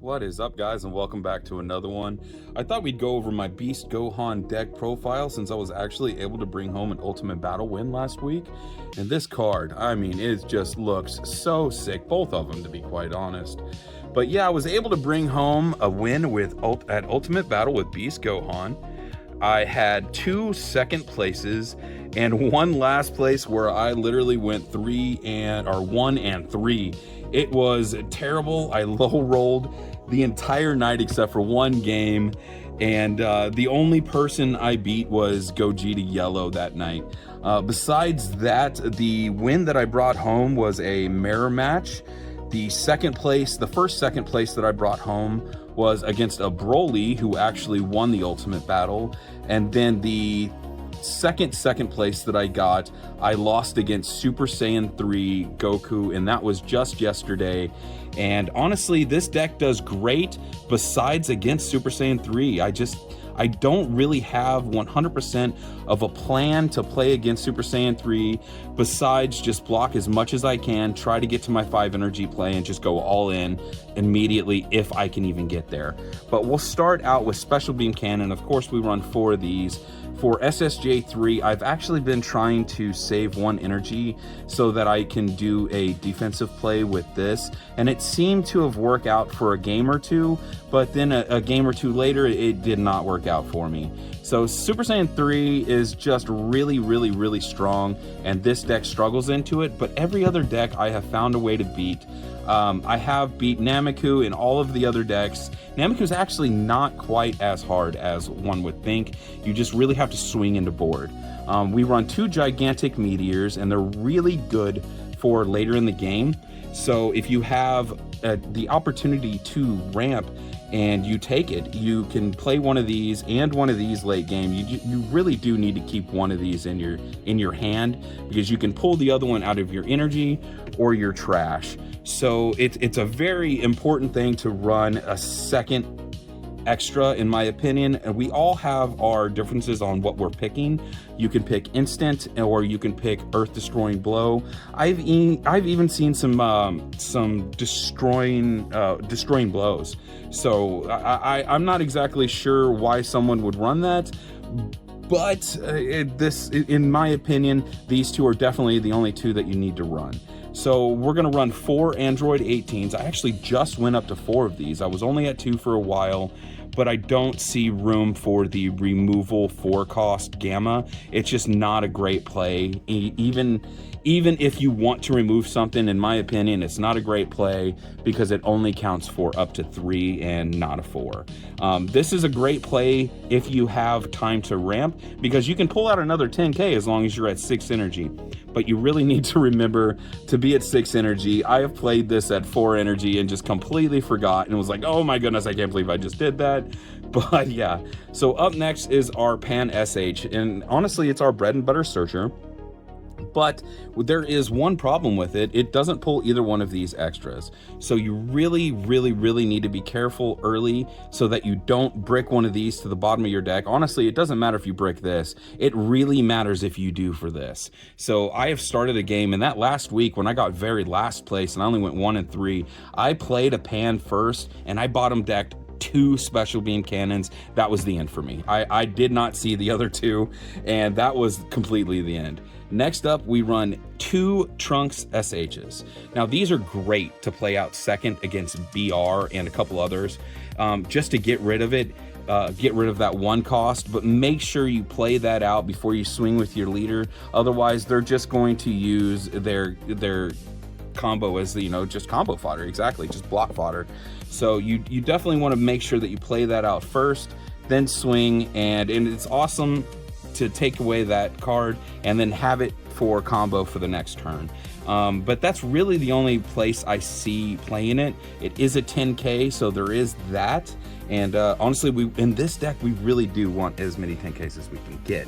What is up, guys, and welcome back to another one. I thought we'd go over my Beast Gohan deck profile since I was actually able to bring home an Ultimate Battle win last week. And this card, I mean, it just looks so sick, both of them to be quite honest. But yeah, I was able to bring home a win at Ultimate Battle with Beast Gohan. I had 2 second places and 1 last place where I literally went 1 and 3. It was terrible. I low rolled the entire night except for 1 game, and the only person I beat was Gogeta Yellow that night. Besides that, the win that I brought home was a mirror match. The first second place that I brought home was against a Broly who actually won the Ultimate Battle, and then the second place that I got, I lost against Super Saiyan 3 Goku, and that was just yesterday. And honestly, this deck does great besides against Super Saiyan 3. I don't really have 100% of a plan to play against Super Saiyan 3 besides just block as much as I can, try to get to my 5 energy play, and just go all in immediately if I can even get there. But we'll start out with Special Beam Cannon. Of course, we run 4 of these. For SSJ3, I've actually been trying to save 1 energy so that I can do a defensive play with this, and it seemed to have worked out for a game or two, but then a game or two later, it did not work out for me. So Super Saiyan 3 is just really strong, and this deck struggles into it, but every other deck I have found a way to beat. I have beat Nameku in all of the other decks. Nameku's actually not quite as hard as one would think. You just really have to swing into board. We run 2 gigantic meteors, and they're really good for later in the game. So if you have the opportunity to ramp and you take it, you can play one of these and one of these late game. You really do need to keep one of these in your hand, because you can pull the other one out of your energy or your trash. So it's a very important thing to run a second extra, in my opinion. And we all have our differences on what we're picking. You can pick instant, or you can pick earth destroying blow. I've even seen some destroying blows. So I'm not exactly sure why someone would run that, but in my opinion, these 2 are definitely the only 2 that you need to run. So we're going to run 4 Android 18s. I actually just went up to 4 of these. I was only at 2 for a while, but I don't see room for the removal 4 cost Gamma. It's just not a great play. Even if you want to remove something, in my opinion, it's not a great play because it only counts for up to 3 and not a 4. This is a great play if you have time to ramp, because you can pull out another 10k as long as you're at 6 energy. But you really need to remember to be at 6 energy. I have played this at 4 energy and just completely forgot and was like, oh my goodness, I can't believe I just did that. But yeah, so up next is our Pan SH, and honestly, it's our bread and butter searcher. But there is one problem with it. It doesn't pull either one of these extras. So you really need to be careful early so that you don't brick one of these to the bottom of your deck. Honestly, it doesn't matter if you brick this. It really matters if you do for this. So I have started a game, and that last week when I got very last place and I only went 1 and 3, I played a Pan first, and I bottom decked 2 Special Beam Cannons. That was the end for me. I did not see the other 2, and that was completely the end. Next up, we run 2 Trunks SHs. Now, these are great to play out second against BR and a couple others, just to get rid of it, get rid of that 1 cost, but make sure you play that out before you swing with your leader. Otherwise, they're just going to use their combo as just combo fodder. Exactly, just block fodder. So you definitely want to make sure that you play that out first, then swing, and it's awesome to take away that card and then have it for combo for the next turn. But that's really the only place I see playing it. It is a 10k, so there is that. And honestly, in this deck, we really do want as many 10ks as we can get.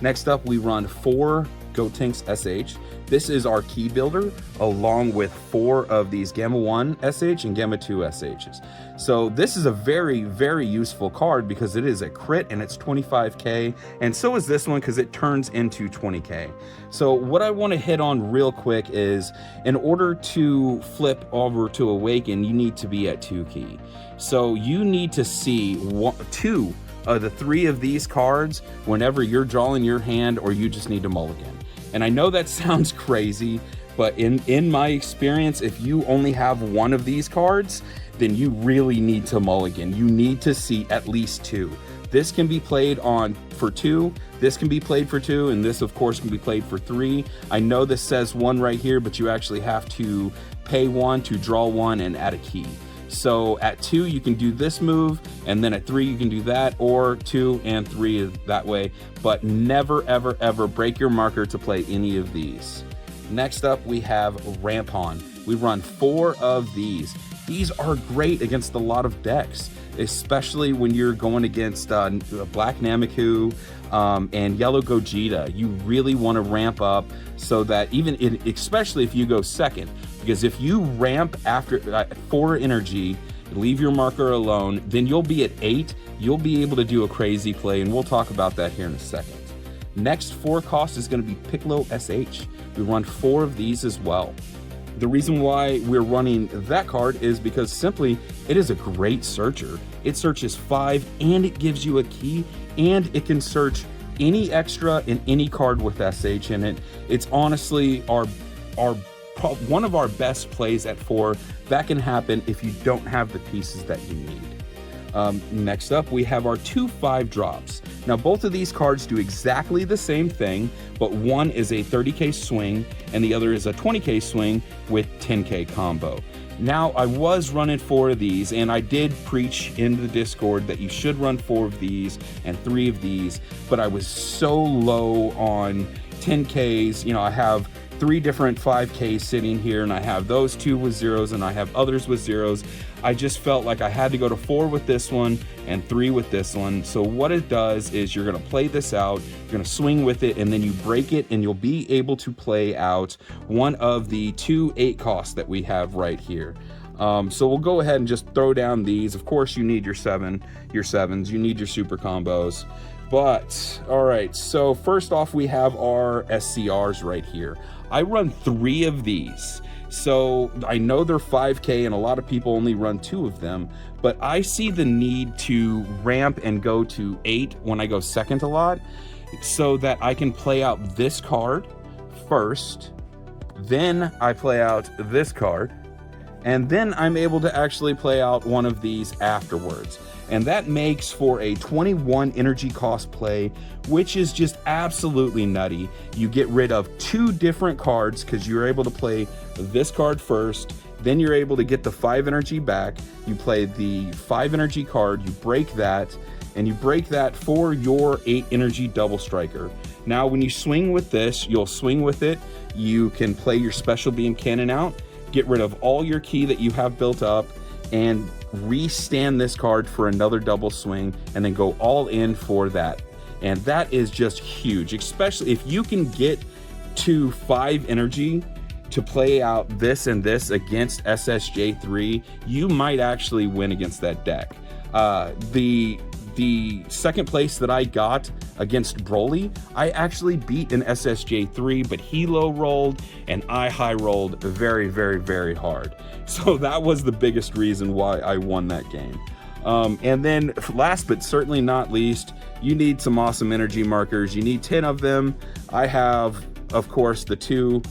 Next up, we run 4 Gotenks SH. This is our key builder, along with 4 of these Gamma 1 SH and Gamma 2 SHs. So this is a very, very useful card because it is a crit and it's 25k, and so is this one because it turns into 20k. So what I want to hit on real quick is, in order to flip over to Awaken, you need to be at 2 key. So you need to see 2 of the 3 of these cards whenever you're drawing your hand, or you just need to mulligan. And I know that sounds crazy, but in my experience, if you only have 1 of these cards, then you really need to mulligan. You need to see at least 2. This can be played on for 2, this can be played for 2, and this of course can be played for 3. I know this says 1 right here, but you actually have to pay 1 to draw 1 and add a key. So at 2 you can do this move, and then at 3 you can do that, or 2 and 3 that way, but never ever ever break your marker to play any of these. Next up, we have Rampon. We run 4 of these. These are great against a lot of decks, especially when you're going against Black Nameku and Yellow Gogeta. You really want to ramp up so that especially if you go second, because if you ramp after 4 energy, leave your marker alone, then you'll be at 8. You'll be able to do a crazy play, and we'll talk about that here in a second. Next 4 cost is going to be Piccolo SH. We run 4 of these as well. The reason why we're running that card is because simply it is a great searcher. It searches 5 and it gives you a key, and it can search any extra in any card with SH in it. It's honestly one of our best plays at 4. That can happen if you don't have the pieces that you need. Next up, we have our 2 5 drops. Now both of these cards do exactly the same thing, but one is a 30k swing and the other is a 20k swing with 10k combo. Now I was running 4 of these, and I did preach in the Discord that you should run 4 of these and 3 of these, but I was so low on 10ks. You know, I have 3 different 5Ks sitting here, and I have those 2 with 0s and I have others with 0s. I just felt like I had to go to 4 with this one and 3 with this one. So what it does is you're going to play this out, you're going to swing with it, and then you break it, and you'll be able to play out one of the 2 8 costs that we have right here. So we'll go ahead and just throw down these. Of course you need your 7s, you need your super combos. But all right, so first off, we have our SCRs right here. I run 3 of these. So I know they're 5k and a lot of people only run 2 of them, but I see the need to ramp and go to 8 when I go second a lot, so that I can play out this card first, then I play out this card, and then I'm able to actually play out one of these afterwards. And that makes for a 21 energy cost play, which is just absolutely nutty. You get rid of 2 different cards because you're able to play this card first, then you're able to get the 5 energy back. You play the 5 energy card, you break that, and you break that for your 8 energy double striker. Now when you swing with this, you'll swing with it. You can play your special beam cannon out, get rid of all your key that you have built up, and restand this card for another double swing, and then go all in for that. And that is just huge, especially if you can get to 5 energy to play out this and this against SSJ3. You might actually win against that deck. The second place that I got against Broly, I actually beat an SSJ3, but he low rolled and I high rolled very, very, very hard. So that was the biggest reason why I won that game. And then last but certainly not least, you need some awesome energy markers. You need 10 of them. I have, of course, the 2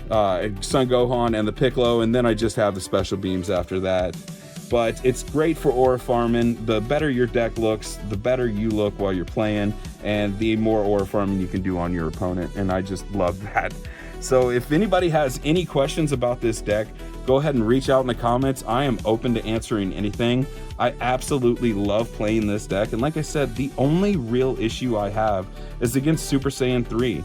Son Gohan and the Piccolo, and then I just have the special beams after that. But it's great for aura farming. The better your deck looks, the better you look while you're playing, and the more aura farming you can do on your opponent, and I just love that. So if anybody has any questions about this deck, go ahead and reach out in the comments. I am open to answering anything. I absolutely love playing this deck, and like I said, the only real issue I have is against Super Saiyan 3.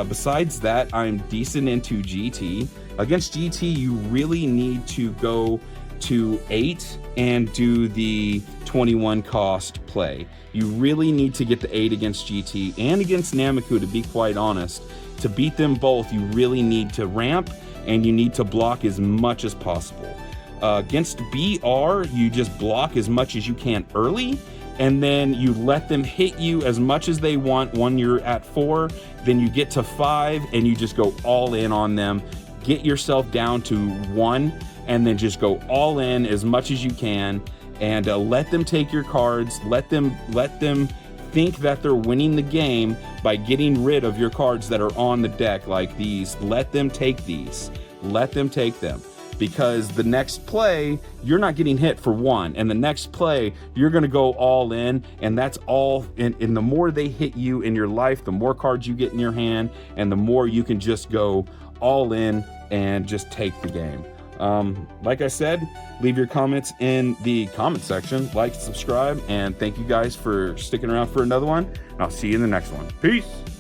Besides that, I'm decent into GT. Against GT, you really need to go to 8 and do the 21 cost play. You really need to get the 8 against GT and against Nameku, to be quite honest. To beat them both, you really need to ramp and you need to block as much as possible. Against BR, you just block as much as you can early, and then you let them hit you as much as they want when you're at 4. Then you get to 5 and you just go all in on them. Get yourself down to 1 and then just go all in as much as you can, and let them take your cards. Let them think that they're winning the game by getting rid of your cards that are on the deck, like these. Let them take these. Let them take them. Because the next play, you're not getting hit for 1. And the next play, you're going to go all in. And that's all. And the more they hit you in your life, the more cards you get in your hand. And the more you can just go all in and just take the game. Like I said, leave your comments in the comment section. Like, subscribe, and thank you guys for sticking around for another one. And I'll see you in the next one. Peace.